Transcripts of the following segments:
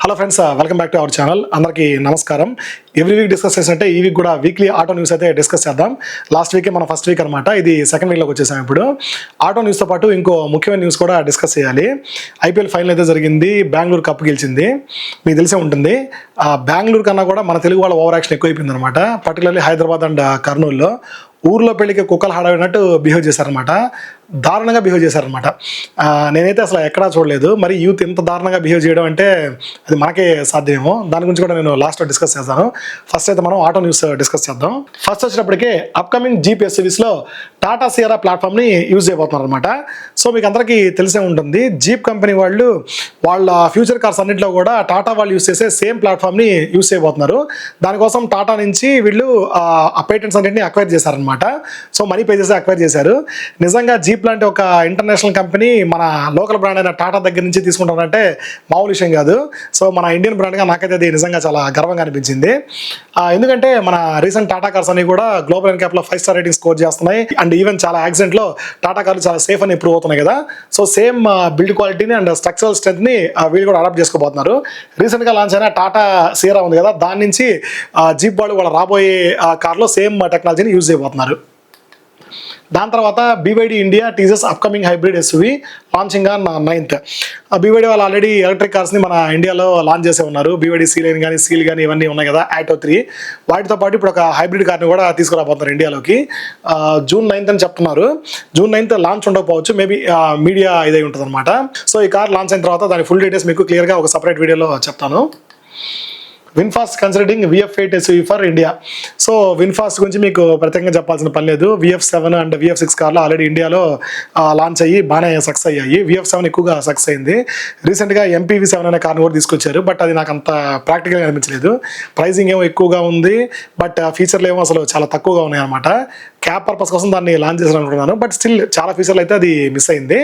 Hello friends, welcome back to our channel. అందరికీ నమస్కారం. Every week discuss చేసినట్టే ఈ వీక్ కూడా వీక్లీ ఆటో న్యూస్ అయితే డిస్కస్ చేద్దాం. లాస్ట్ వీకే మన ఫస్ట్ వీక్ అనమాట, ఇది సెకండ్ వీక్లోకి వచ్చేసాం. ఇప్పుడు ఆటో న్యూస్తో పాటు ఇంకో ముఖ్యమైన న్యూస్ కూడా డిస్కస్ చేయాలి. ఐపీఎల్ ఫైనల్ అయితే జరిగింది, బెంగళూరు కప్ గెలిచింది. మీకు తెలిసే ఉంటుంది. బెంగళూరు కన్నా కూడా మన తెలుగు వాళ్ళ ఓవర్ యాక్షన్ ఎక్కువైపోయింది అనమాట. పర్టికులర్లీ హైదరాబాద్ అండ్ కర్నూలులో ఊర్లో పెళ్లికి కుక్కలు హడావినట్టు బిహేవ్ చేశారనమాట. దారుణంగా బిహేవ్ చేశారనమాట. నేనైతే అసలు ఎక్కడా చూడలేదు. మరి యూత్ ఇంత దారుణంగా బిహేవ్ చేయడం అంటే అది మనకే సాధ్యమేమో. దాని గురించి కూడా నేను లాస్ట్లో డిస్కస్ చేస్తాను. ఫస్ట్ అయితే మనం ఆటో న్యూస్ డిస్కస్ చేద్దాం. ఫస్ట్ వచ్చినప్పటికే అప్కమింగ్ జీప్ ఎస్యూవీస్లో టాటా సియరా ప్లాట్ఫామ్ని యూజ్ చేయబోతున్నారు అనమాట. సో మీకు అందరికీ తెలిసే ఉంటుంది, జీప్ కంపెనీ వాళ్ళు వాళ్ళ ఫ్యూచర్ కార్స్ అన్నింటిలో కూడా టాటా వాళ్ళు యూజ్ చేసే సేమ్ ప్లాట్ఫామ్ని యూజ్ చేయబోతున్నారు. దానికోసం టాటా నుంచి వీళ్ళు ఆ పేటెంట్స్ అన్నింటినీ అక్వైర్ చేశారనమాట. సో మనీ పే చేసి అక్వైర్ చేశారు. నిజంగా జీప్ లాంటి ఒక ఇంటర్నేషనల్ కంపెనీ మన లోకల్ బ్రాండ్ అయిన టాటా దగ్గర నుంచి తీసుకుంటారంటే మామూలు విషయం కాదు. సో మన ఇండియన్ బ్రాండ్గా నాకైతే అది నిజంగా చాలా గర్వంగా అనిపించింది. ఎందుకంటే మన రీసెంట్ టాటా కార్స్ అన్ని కూడా గ్లోబల్ ఎన్క్యాప్లో 5 స్టార్ రేటింగ్ స్కోర్ చేస్తున్నాయి. అండ్ ఈవెన్ చాలా యాక్సిడెంట్లో టాటా కార్లు చాలా సేఫ్ అని ఇంప్రూవ్ అవుతున్నాయి కదా. సో సేమ్ బిల్డ్ క్వాలిటీని అండ్ స్ట్రక్చరల్ స్ట్రెంత్ని వీళ్ళు కూడా అడాప్ట్ చేసుకోబోతున్నారు. రీసెంట్గా లాంచ్ అయిన టాటా సియరా ఉంది కదా, దాని నుంచి జీప్ వాళ్ళు వాళ్ళ రాబోయే కార్లో సేమ్ టెక్నాలజీని యూజ్ చేయబోతున్నారు. దాని తర్వాత BYD India teasers upcoming hybrid SUV launching on 9th. BYD వాళ్ళు ఆల్రెడీ ఎలక్ట్రిక్ కార్స్ని మన ఇండియాలో లాంచ్ చేసే ఉన్నారు. బీవైడీ సీలైన్ కానీ సీల్ కానీ ఇవన్నీ ఉన్నాయి కదా, ఆటో 3. వాటితో పాటు ఇప్పుడు ఒక హైబ్రిడ్ కార్ని కూడా తీసుకురాబోతున్నారు ఇండియాలోకి. June 9th అని చెప్తున్నారు. June 9th లాంచ్ ఉండకపోవచ్చు, మేబీ మీడియా ఇదై ఉంటుంది అనమాట. సో ఈ కార్ లాంచ్ అయిన తర్వాత దాని ఫుల్ డీటెయిల్స్ మీకు క్లియర్గా ఒక సపరేట్ వీడియోలో చెప్తాను. VinFast considering VF8 SUV for India. So VinFast గురించి మీకు ప్రత్యేకంగా చెప్పాల్సిన పని లేదు. VF7 అండ్ VF6 కార్లు ఆల్రెడీ ఇండియాలో లాంచ్ అయ్యి బాగానే సక్సెస్ అయ్యాయి. VF7 ఎక్కువగా సక్సెస్ అయింది. రీసెంట్గా MPV7 అనే కార్ని కూడా తీసుకొచ్చారు, బట్ అది నాకు అంత ప్రాక్టికల్గా అనిపించలేదు. ప్రైజింగ్ ఏమో ఎక్కువగా ఉంది, బట్ ఫీచర్లు ఏమో అసలు చాలా తక్కువగా ఉన్నాయి అనమాట. క్యాబ్ పర్పస్ కోసం దాన్ని లాంచ్ చేయాలనుకుంటున్నాను, బట్ స్టిల్ చాలా ఫీచర్లు అయితే అది మిస్ అయింది.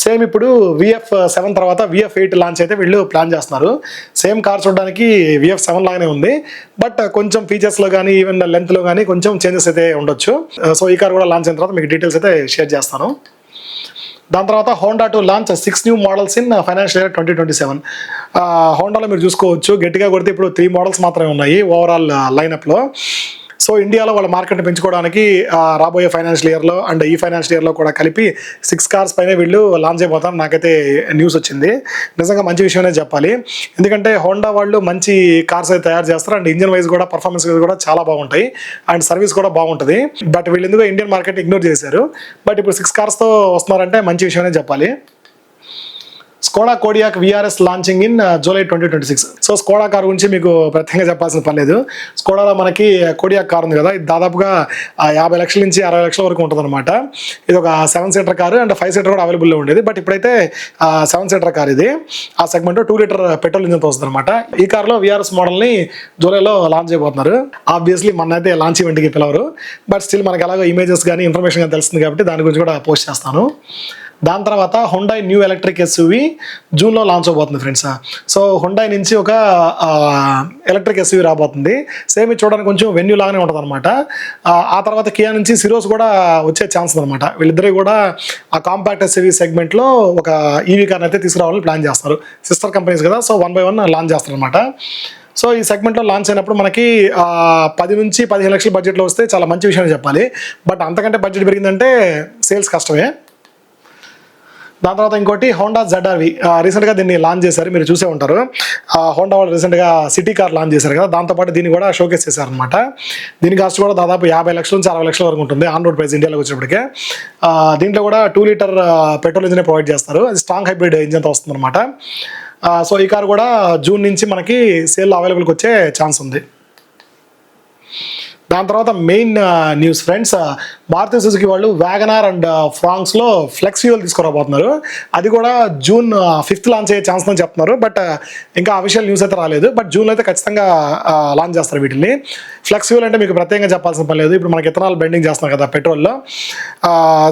సేమ్ ఇప్పుడు VF7 తర్వాత VF8 లాంచ్ అయితే వీళ్ళు ప్లాన్ చేస్తున్నారు. సేమ్ కార్ చూడడానికి VF7 లాగానే ఉంది, బట్ కొంచెం ఫీచర్స్లో కానీ ఈవెన్ లెంత్లో కానీ కొంచెం చేంజెస్ అయితే ఉండొచ్చు. సో ఈ కార్ కూడా లాంచ్ అయిన తర్వాత మీకు డీటెయిల్స్ అయితే షేర్ చేస్తాను. దాని తర్వాత Honda to launch 6 new models in financial year 2027. హోండాలో మీరు చూసుకోవచ్చు, గట్టిగా కొడితే ఇప్పుడు 3 మోడల్స్ మాత్రమే ఉన్నాయి ఓవరాల్ లైనప్లో. సో ఇండియాలో వాళ్ళ మార్కెట్ని పెంచుకోవడానికి రాబోయే ఫైనాన్షియల్ ఇయర్లో అండ్ ఈ ఫైనాన్షియల్ ఇయర్లో కూడా కలిపి 6 కార్స్ పైన వీళ్ళు లాంచ్ అయిపోతారు. నాకైతే న్యూస్ వచ్చింది, నిజంగా మంచి విషయమే చెప్పాలి. ఎందుకంటే హోండా వాళ్ళు మంచి కార్స్ అయితే తయారు చేస్తారు, అండ్ ఇంజన్ వైజ్ కూడా పర్ఫార్మెన్స్ వైజ్ కూడా చాలా బాగుంటాయి, అండ్ సర్వీస్ కూడా బాగుంటుంది. బట్ వీళ్ళు ఎందుకో ఇండియన్ మార్కెట్ ఇగ్నోర్ చేశారు. బట్ ఇప్పుడు 6 కార్స్తో వస్తున్నారంటే మంచి విషయమే చెప్పాలి. Skoda Kodiak VRS launching in July 2026. So Skoda car గురించి మీకు ప్రత్యేకంగా చెప్పాల్సిన పని లేదు. స్కోడాలో మనకి కోడియాక్ కార్ ఉంది కదా, ఇది దాదాపుగా 50 లక్షల నుంచి 60 లక్షల వరకు ఉంటుంది అనమాట. ఇది ఒక 7 సీటర్ కారు అండ్ 5 సీటర్ కూడా అవైలబుల్లో ఉండేది, బట్ ఇప్పుడైతే 7 సీటర్ కార్ ఇది. ఆ సెగ్మెంట్ 2 లీటర్ పెట్రోల్ ఇంజన్తో వస్తుంది అనమాట. ఈ కార్లో VRS మోడల్ని జూలైలో లాంచ్ చేయబోతున్నారు. ఆబ్వియస్లీ మన అయితే లాంచ్ ఈవెంట్కి పిలవరు, బట్ స్టిల్ మనకి ఎలాగో ఇమేజెస్ కానీ ఇన్ఫర్మేషన్ కానీ తెలుస్తుంది కాబట్టి దాని గురించి కూడా పోస్ట్ చేస్తాను. దాని తర్వాత హుండై న్యూ ఎలక్ట్రిక్ ఎస్యూవీ జూన్లో లాంచ్ అవబోతుంది ఫ్రెండ్స్. సో హుండై నుంచి ఒక ఎలక్ట్రిక్ ఎస్యూవీ రాబోతుంది. సేమ్ ఇది చూడడానికి కొంచెం వెన్యూ లాగానే ఉంటుంది అనమాట. ఆ తర్వాత కియా నుంచి సిరోస్ కూడా వచ్చే ఛాన్స్ ఉందన్నమాట. వీళ్ళిద్దరూ కూడా ఆ కాంపాక్ట్ ఎస్యూవీ సెగ్మెంట్లో ఒక ఈవీ కార్ని అయితే తీసుకురావాలని ప్లాన్ చేస్తారు. సిస్టర్ కంపెనీస్ కదా, సో 1 by 1 లాంచ్ చేస్తారు అనమాట. సో ఈ సెగ్మెంట్లో లాంచ్ అయినప్పుడు మనకి 10 నుంచి 15 లక్షల బడ్జెట్లో వస్తే చాలా మంచి విషయం చెప్పాలి. బట్ అంతకంటే బడ్జెట్ పెరిగిందంటే సేల్స్ కష్టమే. దాని తర్వాత ఇంకోటి హోండా ZR-V. రీసెంట్గా దీన్ని లాంచ్ చేశారు, మీరు చూసే ఉంటారు. హోండా వాళ్ళు రీసెంట్గా సిటీ కార్ లాంచ్ చేశారు కదా, దాంతోపాటు దీన్ని కూడా షోకేస్ చేశారనమాట. దీని కాస్ట్ కూడా దాదాపు 50 లక్షల నుంచి 60 లక్షల వరకు ఉంటుంది ఆన్ రోడ్ ప్రైస్ ఇండియాలో వచ్చినప్పటికే. దీంట్లో కూడా 2 లీటర్ పెట్రోల్ ఇంజిన్ ప్రొవైడ్ చేస్తారు. అది స్ట్రాంగ్ హైబ్రిడ్ ఇంజిన్తో వస్తుంది అనమాట. సో ఈ కార్ కూడా జూన్ నుంచి మనకి సేల్ అవైలబుల్కి వచ్చే ఛాన్స్ ఉంది. దాని తర్వాత main news friends, Maruti Suzuki వాళ్ళు వ్యాగనార్ అండ్ ఫ్రాంక్స్లో ఫ్లెక్స్ ఫ్యూయల్ తీసుకురాబోతున్నారు. అది కూడా June 5th లాంచ్ అయ్యే ఛాన్స్ అని చెప్తున్నారు, బట్ ఇంకా అఫీషియల్ న్యూస్ అయితే రాలేదు. బట్ జూన్లో అయితే ఖచ్చితంగా లాంచ్ చేస్తారు వీటిని. ఫ్లెక్స్ ఫ్యూయల్ అంటే మీకు ప్రత్యేకంగా చెప్పాల్సిన పని లేదు. ఇప్పుడు మనకి ఇథనాల్ బెండింగ్ చేస్తున్నారు కదా పెట్రోల్లో.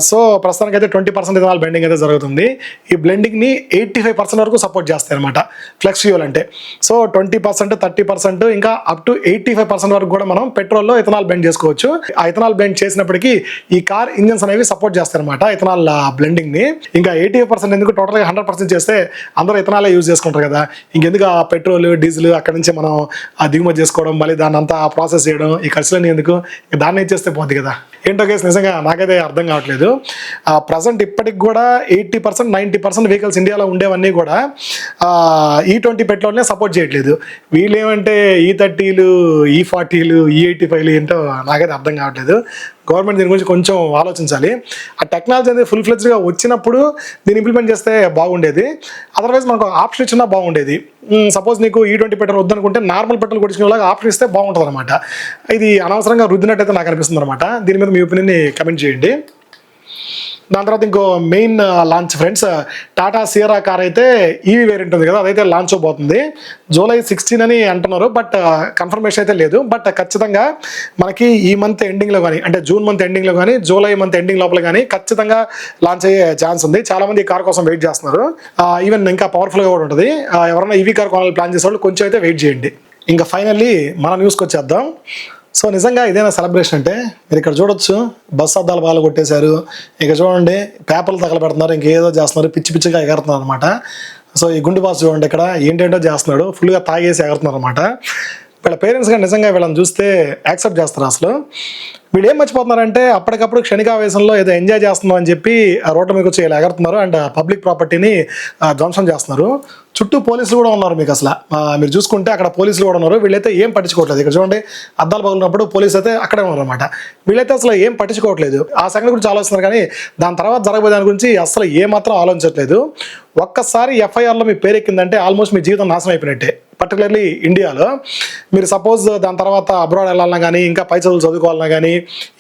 సో ప్రస్తుతానికి అయితే 20% ఇథనాల్ బెండింగ్ అయితే జరుగుతుంది. ఈ బ్లెండింగ్ని 85% వరకు సపోర్ట్ చేస్తాయి అనమాట ఫ్లెక్స్ ఫ్యూయల్ అంటే. సో 20%, 30%, ఇంకా అప్ టు 85% వరకు కూడా మనం పెట్రోల్లో ఇథనాల్ బ్లెండ్ చేసుకోవచ్చు. ఆ ఇథనాల్ బ్లెండ్ చేసినప్పటికీ ఈ కార్ ఇంజన్స్ అనేవి సపోర్ట్ చేస్తాయి అనమాట ఇథనాల్ బ్లెండింగ్ని. ఇంకా 85% ఎందుకు, టోటల్గా 100% చేస్తే అందరూ ఇథనాలే యూజ్ చేసుకుంటారు కదా, ఇంకెందుకు ఆ పెట్రోల్ డీజిల్ అక్కడి నుంచి మనం దిగుమతి చేసుకోవడం, మళ్ళీ దాన్ని అంతా ప్రాసెస్ చేయడం, ఈ ఖర్చులన్నీ ఎందుకు, దాన్ని ఇచ్చేస్తే పోద్ది కదా. ఏంటో కేసు నిజంగా నాకైతే అర్థం కావట్లేదు. ప్రజెంట్ ఇప్పటికి కూడా 80% 90% వెహికల్స్ ఇండియాలో ఉండేవన్నీ కూడా E20 పెట్రోల్నే సపోర్ట్ చేయట్లేదు. వీళ్ళు ఏమంటే E30లు, E40లు, E85లు ఏంటో నాకైతే అర్థం కావట్లేదు. గవర్నమెంట్ దీని గురించి కొంచెం ఆలోచించాలి. ఆ టెక్నాలజీ అనేది ఫుల్ ఫ్లెడ్జ్గా వచ్చినప్పుడు దీన్ని ఇంప్లిమెంట్ చేస్తే బాగుండేది. అదర్వైజ్ మనకు ఆప్షన్ ఇచ్చినా బాగుండేది. సపోజ్ నీకు E20 పెట్రోల్ వద్దనుకుంటే నార్మల్ పెట్రోల్ కొట్టించుకునేలాగా ఆప్షన్ ఇస్తే బాగుంటుంది అనమాట. ఇది అనవసరంగా రుద్దినట్టయితే నాకు అనిపిస్తుంది అనమాట. దీని మీద మీ ఒపీనియన్ని కమెంట్ చేయండి. దాని తర్వాత ఇంకో main launch friends, Tata Sierra car అయితే ఈవీ వేరియంట్ ఉంది కదా, అదైతే లాంచ్ అవబోతుంది. July 16 అని అంటున్నారు, బట్ కన్ఫర్మేషన్ అయితే లేదు. బట్ ఖచ్చితంగా మనకి ఈ మంత్ ఎండింగ్లో కానీ, అంటే జూన్ మంత్ ఎండింగ్లో కానీ, జూలై మంత్ ఎండింగ్ లోపల కానీ ఖచ్చితంగా లాంచ్ అయ్యే ఛాన్స్ ఉంది. చాలామంది ఈ కార్ కోసం వెయిట్ చేస్తున్నారు. ఈవెన్ ఇంకా పవర్ఫుల్గా కూడా ఉంటుంది. ఎవరైనా ఈవీ కార్ కొనాలని ప్లాన్ చేసే వాళ్ళు కొంచెం అయితే వెయిట్ చేయండి. ఇంకా ఫైనల్లీ మన న్యూస్కి వచ్చేద్దాం. సో నిజంగా ఇదేనా సెలబ్రేషన్ అంటే, మీరు ఇక్కడ చూడొచ్చు, బస్ అద్దాలు బాగా కొట్టేశారు. ఇక చూడండి, పేపర్లు తగలబెడుతున్నారు, ఇంకేదో చేస్తున్నారు, పిచ్చి పిచ్చిగా ఎగరుతున్నారు అనమాట. సో ఈ గుండు బాస్ చూడండి, ఇక్కడ ఏంటేంటో చేస్తున్నాడు, ఫుల్గా తాగేసి ఎగరుతున్నారు అనమాట. వీళ్ళ పేరెంట్స్గా నిజంగా వీళ్ళని చూస్తే యాక్సెప్ట్ చేస్తారు. అసలు వీళ్ళు ఏం మర్చిపోతున్నారంటే, అప్పటికప్పుడు క్షణికావేశంలో ఏదో ఎంజాయ్ చేస్తున్నాం అని చెప్పి రోడ్ల మీకు వచ్చి ఇలా ఎగరుతున్నారు అండ్ పబ్లిక్ ప్రాపర్టీని ధ్వంసం చేస్తున్నారు. చుట్టూ పోలీసులు కూడా ఉన్నారు. మీకు అసలు మీరు చూసుకుంటే అక్కడ పోలీసులు కూడా ఉన్నారు. వీళ్ళైతే ఏం పట్టించుకోవట్లేదు. ఇక్కడ చూడండి, అద్దాలు పగిలినప్పుడు పోలీసు అయితే అక్కడే ఉన్నారు అనమాట. వీళ్ళైతే అసలు ఏం పట్టించుకోవట్లేదు. ఆ సంగతి గురించి ఆలోచిస్తున్నారు, కానీ దాని తర్వాత జరగబోయే దాని గురించి అసలు ఏమాత్రం ఆలోచించట్లేదు. ఒక్కసారి ఎఫ్ఐఆర్లో మీ పేరు ఎక్కిందంటే ఆల్మోస్ట్ మీ జీవితం నాశనం అయిపోయినట్టే. పర్టికులర్లీ ఇండియాలో మీరు సపోజ్ దాని తర్వాత అబ్రాడ్ వెళ్ళాలన్నా కానీ, ఇంకా పై చదువులు చదువుకోవాలన్నా కానీ,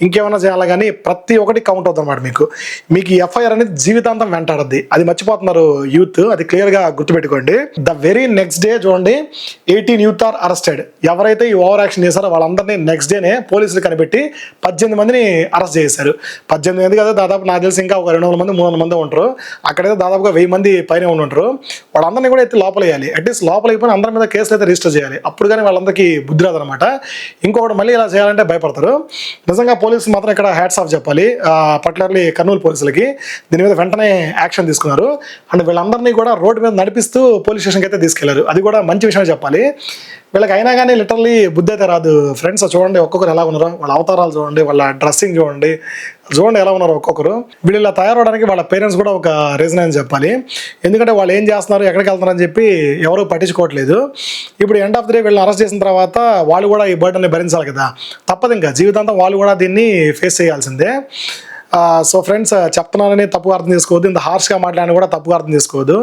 ఇంకేమైనా చేయాలన్నా కానీ ప్రతి ఒక్కటి కౌంట్ అవుతుంది అనమాట. మీకు ఈ ఎఫ్ఐఆర్ అనేది జీవితాంతం వెంటాడద్ది. అది మర్చిపోతున్నారు యూత్, అది క్లియర్గా గుర్తుపెట్టుకోండి. ద వెరీ నెక్స్ట్ డే చూడండి, 18 యూత్ ఆర్ అరెస్టెడ్. ఎవరైతే ఈ ఓవర్ యాక్షన్ చేశారో వాళ్ళందరినీ నెక్స్ట్ డేనే పోలీసులు కనిపెట్టి 18 మందిని అరెస్ట్ చేశారు. 18 మంది కదా, దాదాపు నాకు తెలిసి ఇంకా ఒక 200 మంది 300 మంది ఉంటారు. అక్కడైతే దాదాపుగా 1000 మంది పైన ఉంటారు. వాళ్ళందరినీ కూడా అయితే లోపల వేయాలి. అట్లీస్ట్ లోపల అయిపోయిన అందరి మీద కేసులు అయితే రిజిస్టర్ చేయాలి. అప్పుడు కానీ వాళ్ళందరికీ బుద్ధి రాదనమాట. ఇంకొకటి మళ్ళీ ఇలా చేయాలంటే భయపడతారు. నిజంగా పోలీసులు మాత్రం ఇక్కడ హ్యాట్స్ ఆఫ్ చెప్పాలి, పర్టికులర్లీ కర్నూలు పోలీసులకి. దీని మీద వెంటనే యాక్షన్ తీసుకున్నారు. అండ్ వీళ్ళందరినీ కూడా రోడ్డు మీద నడిపిస్తూ పోలీస్ స్టేషన్కి అయితే తీసుకెళ్లారు. అది కూడా మంచి విషయమే చెప్పాలి. వీళ్ళకి అయినా కానీ లిటరల్లీ బుద్ధి అయితే రాదు ఫ్రెండ్స్. చూడండి ఒక్కొక్కరు ఎలా ఉన్నారో, వాళ్ళ అవతారాలు చూడండి, వాళ్ళ డ్రెస్సింగ్ చూడండి ఎలా ఉన్నారో ఒక్కొక్కరు. వీళ్ళు ఇలా తయారవడానికి వాళ్ళ పేరెంట్స్ కూడా ఒక రీజన్ అని చెప్పాలి. ఎందుకంటే వాళ్ళు ఏం చేస్తున్నారు, ఎక్కడికి వెళ్తున్నారని చెప్పి ఎవరు పట్టించుకోవట్లేదు. ఇప్పుడు ఎండ్ ఆఫ్ ది డే వీళ్ళని అరెస్ట్ చేసిన తర్వాత వాళ్ళు కూడా ఈ బర్డన్ని భరించాలి కదా, తప్పదు. ఇంకా జీవితాంతం వాళ్ళు కూడా దీన్ని ఫేస్ చేయాల్సిందే. సో ఫ్రెండ్స్, చెప్తున్నానని తప్పుగా అర్థం చేసుకోవద్దు, ఇంత హార్ష్గా మాట్లాడినా కూడా తప్పుగా అర్థం చేసుకోవద్దు.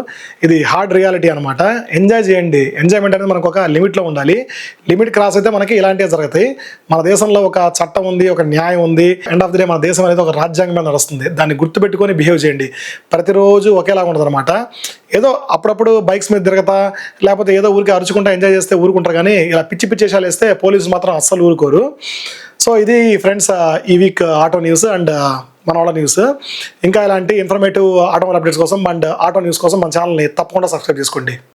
ఇది హార్డ్ రియాలిటీ అనమాట. ఎంజాయ్ చేయండి. ఎంజాయ్మెంట్ అనేది మనకు ఒక లిమిట్లో ఉండాలి. లిమిట్ క్రాస్ అయితే మనకి ఇలాంటివి జరుగుతాయి. మన దేశంలో ఒక చట్టం ఉంది, ఒక న్యాయం ఉంది. ఎండ్ ఆఫ్ ది డే మన దేశం అనేది ఒక రాజ్యాంగం నడుస్తుంది. దాన్ని గుర్తుపెట్టుకొని బిహేవ్ చేయండి. ప్రతిరోజు ఒకేలాగా ఉండదు అనమాట. ఏదో అప్పుడప్పుడు బైక్స్ మీద తిరగతా, లేకపోతే ఏదో ఊరికి అరుచుకుంటా ఎంజాయ్ చేస్తే ఊరుకుంటారు, కానీ ఇలా పిచ్చి పిచ్చేసాలు వేస్తే పోలీసులు మాత్రం అస్సలు ఊరుకోరు. సో ఇది ఫ్రెండ్స్ ఈ వీక్ ఆటో న్యూస్ అండ్ మన వాళ్ళ న్యూస్. ఇంకా ఇలాంటి ఇన్ఫర్మేటివ్ ఆటోమొబైల్ అప్డేట్స్ కోసం అండ్ ఆటో న్యూస్ కోసం మన ఛానల్ని తప్పకుండా సబ్స్క్రైబ్ చేసుకోండి.